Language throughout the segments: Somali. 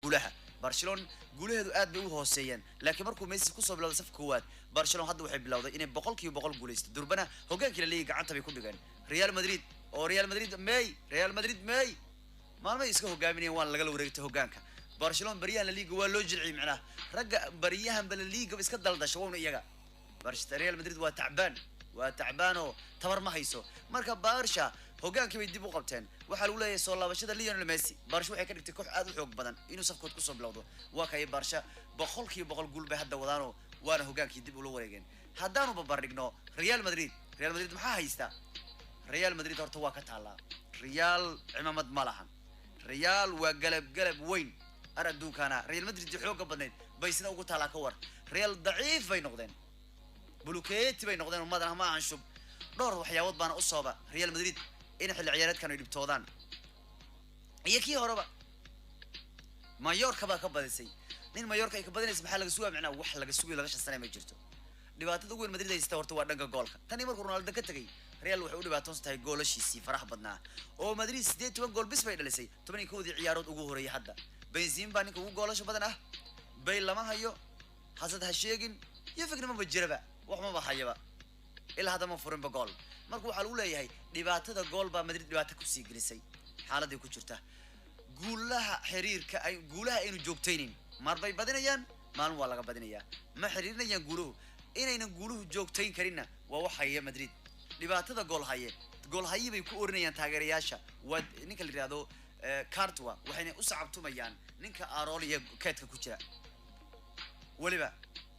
guulaha برشلونة guulaheedu aad bay u hooseeyeen laakiin markuu Messi ku soo bilowday safka koowaad Barcelona hadda waxay bilowday inay boqolkiiba boqol guuleysto durbana hogaankii la liiga gacanta bay ku dhigeen Real Madrid oo Real Madrid may maalmay iska hogaaminayeen waan laga wareegtay hogaanka Barcelona bariyahan la liiga waa loo jilciyay macnaha ragga bariyahan bal liiga iska daldasho waa iyaga Barcelona Real Madrid waa tacbaan oo tabar ma hayso marka Barca hogaankii bay dib u qabteen waxa lagu leeyahay soo laabashada Lionel Messi Barca waxay ka dhigtay koox aad u xoog badan inuu safkood ku soo bilowdo waa kay Barca boqolkiiba boqol guul bay hadda wadaano waana hogaankii dib u la wareegeen haddaanu barbardhigno Real Madrid maxaa haysta Real Madrid horta waa ka taala Real cimaamad ma lahan Real waa galab weyn araduukana Real Madrid xoog badneed bay sina ugu taala ka war Real daciif bay noqdeen bulukeeti bay noqdeen ummadana ma aan shub dhowr waxyaabo baan u sooba Real Madrid in xilli ciyaareedkan ay dhibtoodaan iyakii horeba Mallorca baa ka badisay nin Mallorca ay ka badinaysa maxaa laga sugaa macnaa wax laga sugayo laga shansanay ma jirto dhibaatada ugu weyn Madrid ay horta waa dhanka goolka tan markuu Ronaldo ka tagay Real waxay u dhibaato tahay goolashiisii farax badnaa oo Madrid 18 gool bis bay dhalisay 11 ciyaarood ugu horeeyay hadda Benzema baa ninka ugu goolasho badan ah bay lama hayo hasad ha sheegin iyo fikrima ma jiraba wax ma bahayaba ilaa hadda ma furin ba gool markuu waxa lagu leeyahay dhibaatada gool baa Madrid dhibaato ku sii gelisay xaaladii ku jirta guulaha xiriirka ay guulaha inuu joogtaynin mar bay badinayaan maalin waa laga badinayaa ma xiriirinayaan guuluhu inaynan guuluhu joogtayn karina waa wax haya Madrid dhibaatada gool haye bay ku orinayaan taageerayaasha waa ninka la yiraahdo Courtois waxayna u sacabtumayaan ninka Aroliya keedka ku jira waliba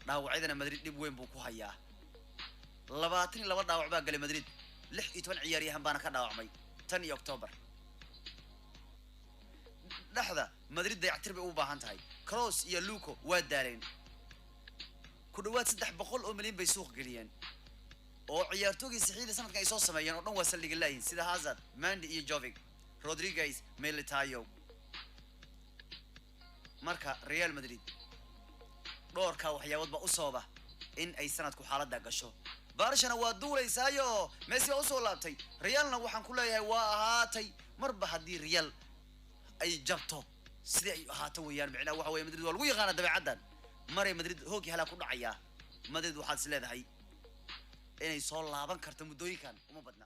dhaawacyadana Madrid dib weyn buu ku hayaa 22 dhaawac baa galay Madrid 16 ciyaaryahan baana ka dhaawacmay tan iyo October dhaxda Madrid dayactir bay u baahan tahay Kroos iyo Luko waa daaleen ku dhawaad 300 oo milyan bay suuq galiyeen oo ciyaartoygii saxiida sanadkan ay soo sameeyeen oo dhan waa saldhig laayin sida Hazard, Mendy iyo Jovic, Rodriguez, Militao marka Real Madrid dhowrka waxyaabad ba u sooba in ay sanadku xaaladda gasho Barcelona waa duuleysaayo Messi oo soo laabtay Realna waxaan ku leeyahay waa ahaatay marba hadii Real ay jabto sidii ay ahaato weeyaan macna waxa weey Madrid waa lagu yaqaan dabeecadan maray Madrid hoogi hala ku dhacaya Madrid waxaad is leedahay inay soo laaban karto muddooyinkan uma badna